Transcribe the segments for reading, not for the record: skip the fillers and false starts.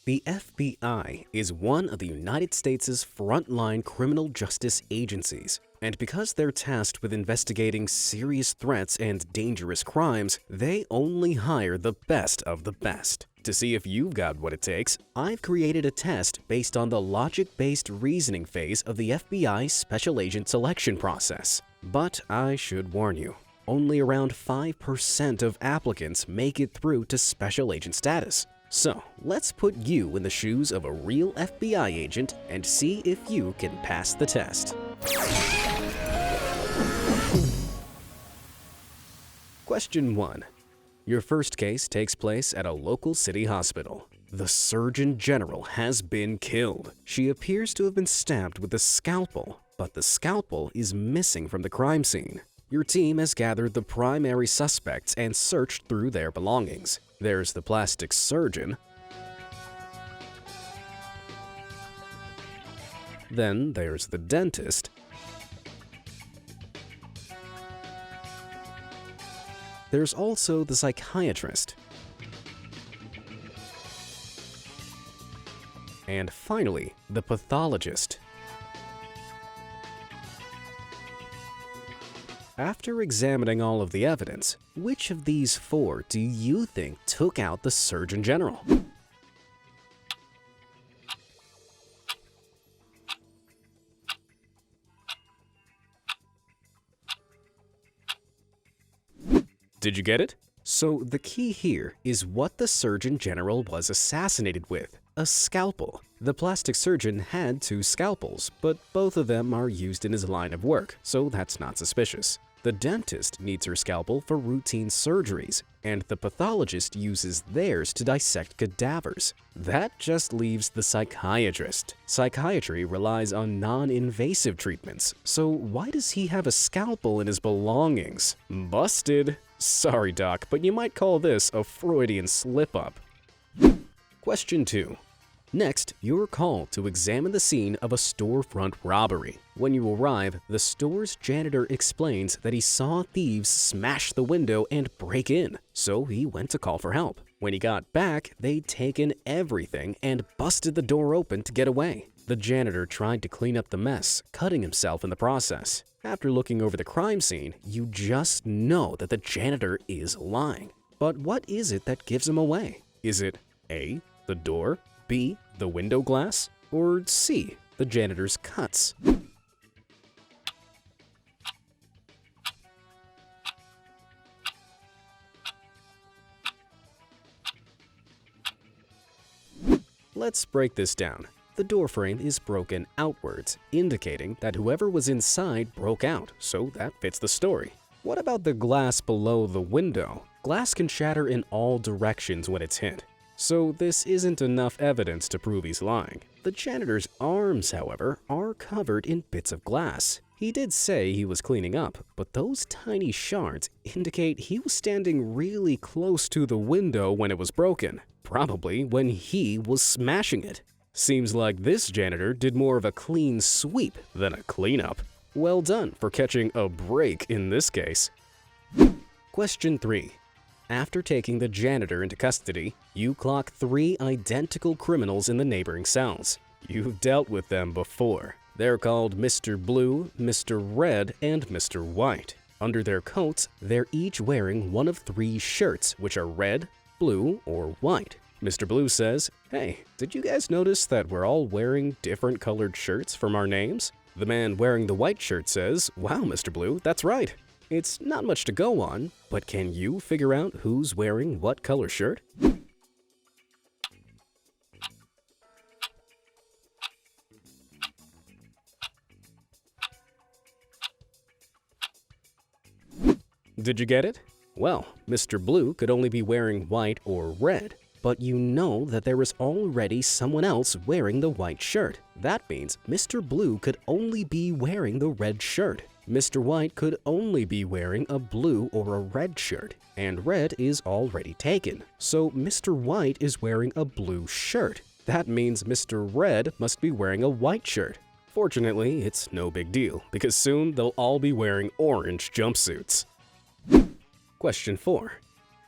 The FBI is one of the United States' frontline criminal justice agencies, and because they're tasked with investigating serious threats and dangerous crimes, they only hire the best of the best. To see if you've got what it takes, I've created a test based on the logic-based reasoning phase of the FBI Special Agent selection process. But I should warn you, only around 5% of applicants make it through to Special Agent status. So, let's put you in the shoes of a real FBI agent and see if you can pass the test. Question 1. Your first case takes place at a local city hospital. The Surgeon General has been killed. She appears to have been stabbed with a scalpel, but the scalpel is missing from the crime scene. Your team has gathered the primary suspects and searched through their belongings. There's the plastic surgeon. Then there's the dentist. There's also the psychiatrist. And finally, the pathologist. After examining all of the evidence, which of these 4 do you think took out the Surgeon General? Did you get it? So the key here is what the Surgeon General was assassinated with: a scalpel. The plastic surgeon had 2 scalpels, but both of them are used in his line of work, so that's not suspicious. The dentist needs her scalpel for routine surgeries, and the pathologist uses theirs to dissect cadavers. That just leaves the psychiatrist. Psychiatry relies on non-invasive treatments, so why does he have a scalpel in his belongings? Busted! Sorry, Doc, but you might call this a Freudian slip-up. Question 2. Next, you're called to examine the scene of a storefront robbery. When you arrive, the store's janitor explains that he saw thieves smash the window and break in, so he went to call for help. When he got back, they'd taken everything and busted the door open to get away. The janitor tried to clean up the mess, cutting himself in the process. After looking over the crime scene, you just know that the janitor is lying. But what is it that gives him away? Is it A, the door, B, the window glass, or C, the janitor's cuts? Let's break this down. The door frame is broken outwards, indicating that whoever was inside broke out, so that fits the story. What about the glass below the window? Glass can shatter in all directions when it's hit, so this isn't enough evidence to prove he's lying. The janitor's arms, however, are covered in bits of glass. He did say he was cleaning up, but those tiny shards indicate he was standing really close to the window when it was broken, probably when he was smashing it. Seems like this janitor did more of a clean sweep than a cleanup. Well done for catching a break in this case. Question 3. After taking the janitor into custody, you clock 3 identical criminals in the neighboring cells. You've dealt with them before. They're called Mr. Blue, Mr. Red, and Mr. White. Under their coats, they're each wearing one of 3 shirts, which are red, blue, or white. Mr. Blue says, "Hey, did you guys notice that we're all wearing different colored shirts from our names?" The man wearing the white shirt says, "Wow, Mr. Blue, that's right." It's not much to go on, but can you figure out who's wearing what color shirt? Did you get it? Well, Mr. Blue could only be wearing white or red, but you know that there is already someone else wearing the white shirt. That means Mr. Blue could only be wearing the red shirt. Mr. White could only be wearing a blue or a red shirt, and red is already taken. So Mr. White is wearing a blue shirt. That means Mr. Red must be wearing a white shirt. Fortunately, it's no big deal, because soon they'll all be wearing orange jumpsuits. Question 4.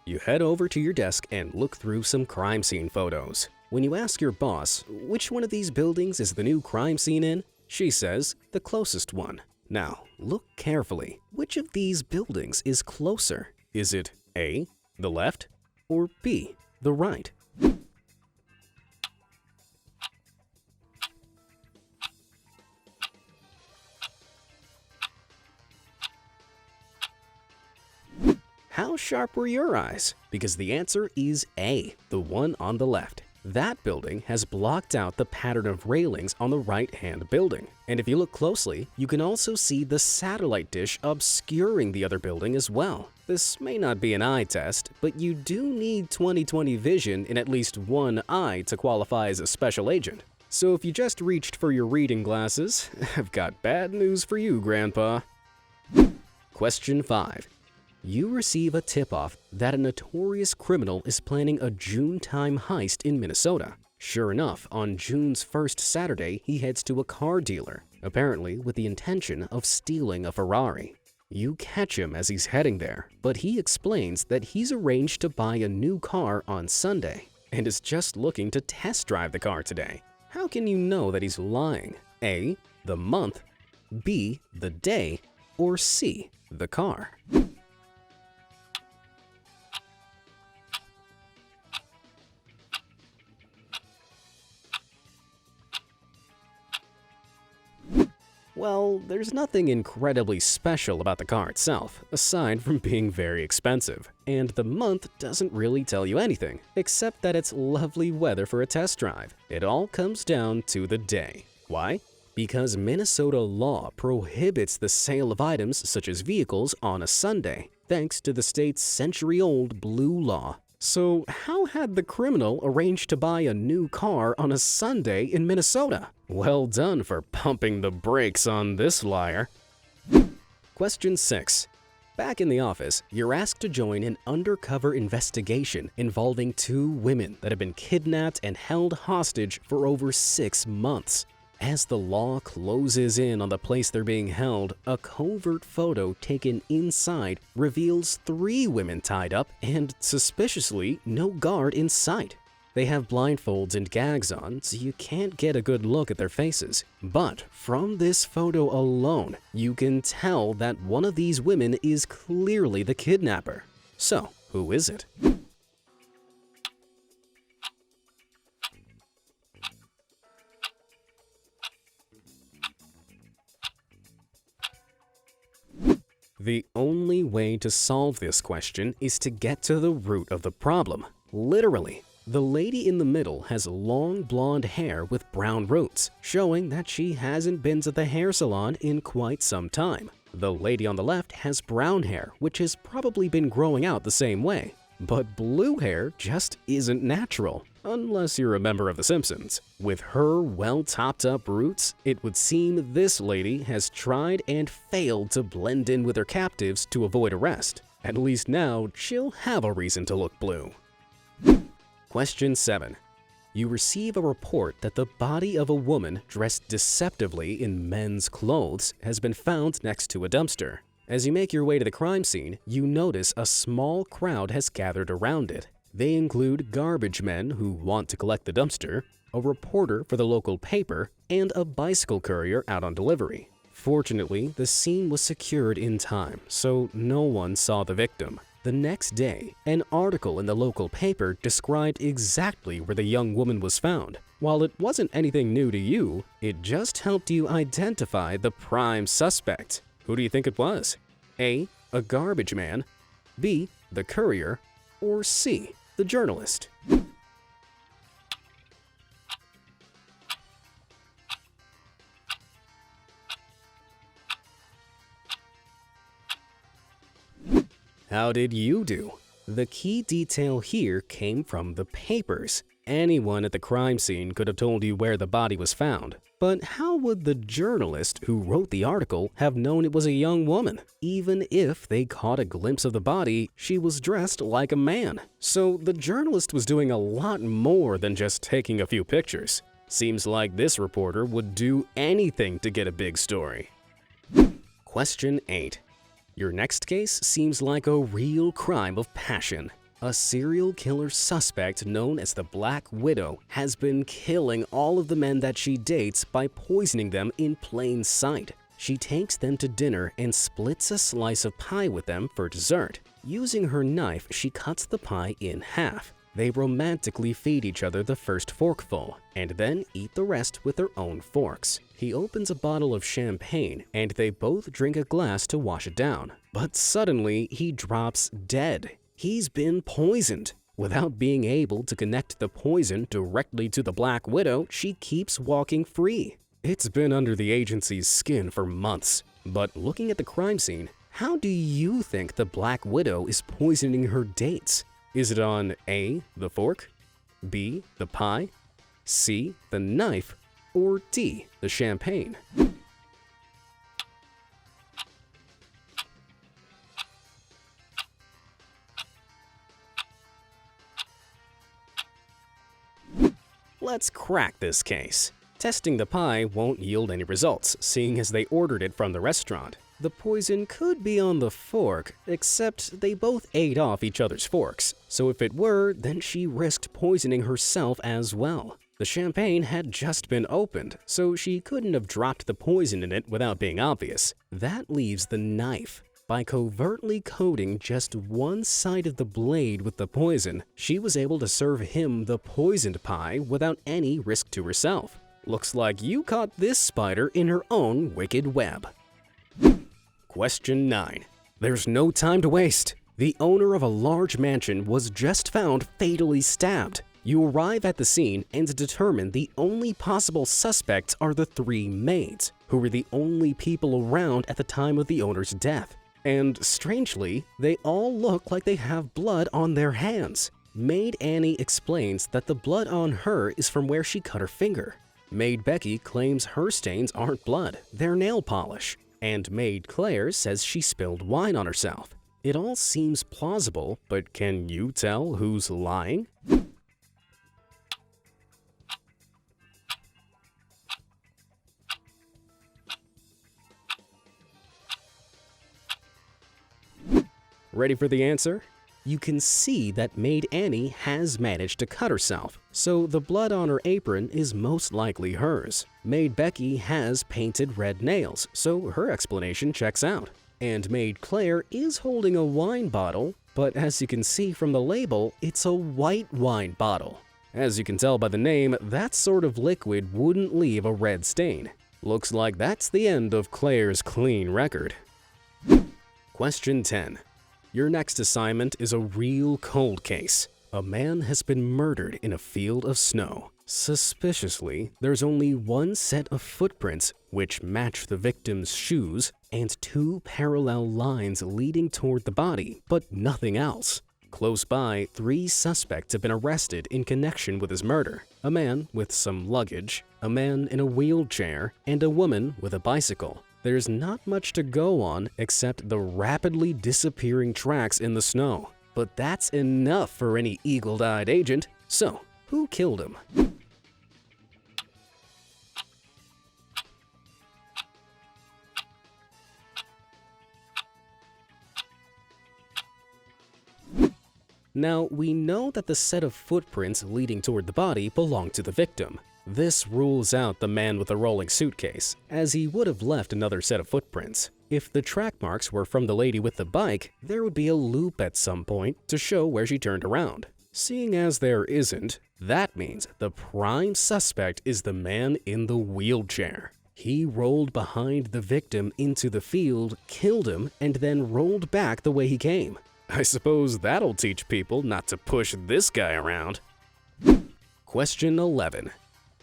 You head over to your desk and look through some crime scene photos. When you ask your boss, which one of these buildings is the new crime scene in? She says, the closest one. Now, look carefully. Which of these buildings is closer? Is it A, the left, or B, the right? How sharp were your eyes? Because the answer is A, the one on the left. That building has blocked out the pattern of railings on the right-hand building. And if you look closely, you can also see the satellite dish obscuring the other building as well. This may not be an eye test, but you do need 20/20 vision in at least one eye to qualify as a special agent. So if you just reached for your reading glasses, I've got bad news for you, Grandpa. Question 5. You receive a tip-off that a notorious criminal is planning a June-time heist in Minnesota. Sure enough, on June's first Saturday, he heads to a car dealer, apparently with the intention of stealing a Ferrari. You catch him as he's heading there, but he explains that he's arranged to buy a new car on Sunday and is just looking to test drive the car today. How can you know that he's lying? A, the month, B, the day, or C, the car? Well, there's nothing incredibly special about the car itself, aside from being very expensive. And the month doesn't really tell you anything, except that it's lovely weather for a test drive. It all comes down to the day. Why? Because Minnesota law prohibits the sale of items such as vehicles on a Sunday, thanks to the state's century-old blue law. So how had the criminal arranged to buy a new car on a Sunday in Minnesota? Well done for pumping the brakes on this liar. Question 6. Back in the office, you're asked to join an undercover investigation involving 2 women that have been kidnapped and held hostage for over 6 months. As the law closes in on the place they're being held, a covert photo taken inside reveals 3 women tied up and, suspiciously, no guard in sight. They have blindfolds and gags on, so you can't get a good look at their faces. But from this photo alone, you can tell that one of these women is clearly the kidnapper. So, who is it? The only way to solve this question is to get to the root of the problem. Literally, the lady in the middle has long blonde hair with brown roots, showing that she hasn't been to the hair salon in quite some time. The lady on the left has brown hair, which has probably been growing out the same way. But blue hair just isn't natural, unless you're a member of The Simpsons. With her well-topped-up roots, it would seem this lady has tried and failed to blend in with her captives to avoid arrest. At least now, she'll have a reason to look blue. Question 7. You receive a report that the body of a woman dressed deceptively in men's clothes has been found next to a dumpster. As you make your way to the crime scene, you notice a small crowd has gathered around it. They include garbage men who want to collect the dumpster, a reporter for the local paper, and a bicycle courier out on delivery. Fortunately, the scene was secured in time, so no one saw the victim. The next day, an article in the local paper described exactly where the young woman was found. While it wasn't anything new to you, it just helped you identify the prime suspect. Who do you think it was? A, a garbage man, B, the courier, or C, the journalist? How did you do? The key detail here came from the papers. Anyone at the crime scene could have told you where the body was found. But how would the journalist who wrote the article have known it was a young woman? Even if they caught a glimpse of the body, she was dressed like a man. So the journalist was doing a lot more than just taking a few pictures. Seems like this reporter would do anything to get a big story. Question 8. Your next case seems like a real crime of passion. A serial killer suspect known as the Black Widow has been killing all of the men that she dates by poisoning them in plain sight. She takes them to dinner and splits a slice of pie with them for dessert. Using her knife, she cuts the pie in half. They romantically feed each other the first forkful, and then eat the rest with their own forks. He opens a bottle of champagne, and they both drink a glass to wash it down. But suddenly, he drops dead. He's been poisoned. Without being able to connect the poison directly to the Black Widow, she keeps walking free. It's been under the agency's skin for months. But looking at the crime scene, how do you think the Black Widow is poisoning her dates? Is it on A, the fork, B, the pie, C, the knife, or D, the champagne? Let's crack this case. Testing the pie won't yield any results, seeing as they ordered it from the restaurant. The poison could be on the fork, except they both ate off each other's forks. So if it were, then she risked poisoning herself as well. The champagne had just been opened, so she couldn't have dropped the poison in it without being obvious. That leaves the knife. By covertly coating just one side of the blade with the poison, she was able to serve him the poisoned pie without any risk to herself. Looks like you caught this spider in her own wicked web. Question 9. There's no time to waste. The owner of a large mansion was just found fatally stabbed. You arrive at the scene and determine the only possible suspects are the 3 maids, who were the only people around at the time of the owner's death. And strangely, they all look like they have blood on their hands. Maid Annie explains that the blood on her is from where she cut her finger. Maid Becky claims her stains aren't blood, they're nail polish. And Maid Claire says she spilled wine on herself. It all seems plausible, but can you tell who's lying? Ready for the answer? You can see that Maid Annie has managed to cut herself, so the blood on her apron is most likely hers. Maid Becky has painted red nails, so her explanation checks out. And Maid Claire is holding a wine bottle, but as you can see from the label, it's a white wine bottle. As you can tell by the name, that sort of liquid wouldn't leave a red stain. Looks like that's the end of Claire's clean record. Question 10. Your next assignment is a real cold case. A man has been murdered in a field of snow. Suspiciously, there's only one set of footprints which match the victim's shoes and 2 parallel lines leading toward the body, but nothing else. Close by, 3 suspects have been arrested in connection with his murder. A man with some luggage, a man in a wheelchair, and a woman with a bicycle. There's not much to go on except the rapidly disappearing tracks in the snow. But that's enough for any eagle-eyed agent. So, who killed him? Now, we know that the set of footprints leading toward the body belonged to the victim. This rules out the man with the rolling suitcase, as he would have left another set of footprints. If the track marks were from the lady with the bike, there would be a loop at some point to show where she turned around. Seeing as there isn't, that means the prime suspect is the man in the wheelchair. He rolled behind the victim into the field, killed him, and then rolled back the way he came. I suppose that'll teach people not to push this guy around. Question 11.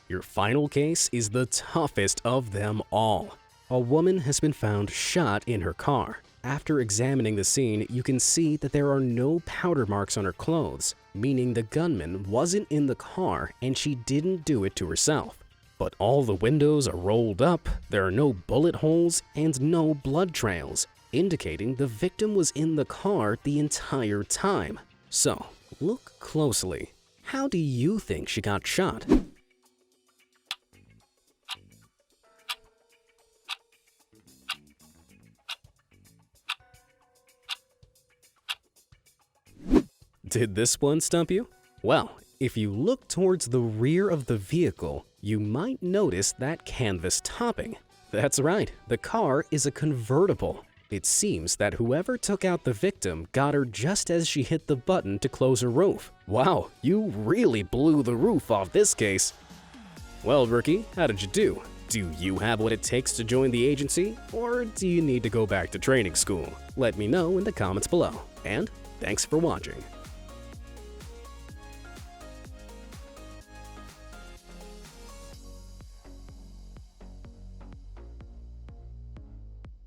Your final case is the toughest of them all. A woman has been found shot in her car. After examining the scene, you can see that there are no powder marks on her clothes, meaning the gunman wasn't in the car and she didn't do it to herself. But all the windows are rolled up, there are no bullet holes, and no blood trails, indicating the victim was in the car the entire time. So, look closely. How do you think she got shot? Did this one stump you? Well, if you look towards the rear of the vehicle, you might notice that canvas topping. That's right, the car is a convertible. It seems that whoever took out the victim got her just as she hit the button to close her roof. Wow, you really blew the roof off this case. Well, rookie, how did you do? Do you have what it takes to join the agency, or do you need to go back to training school? Let me know in the comments below, and thanks for watching.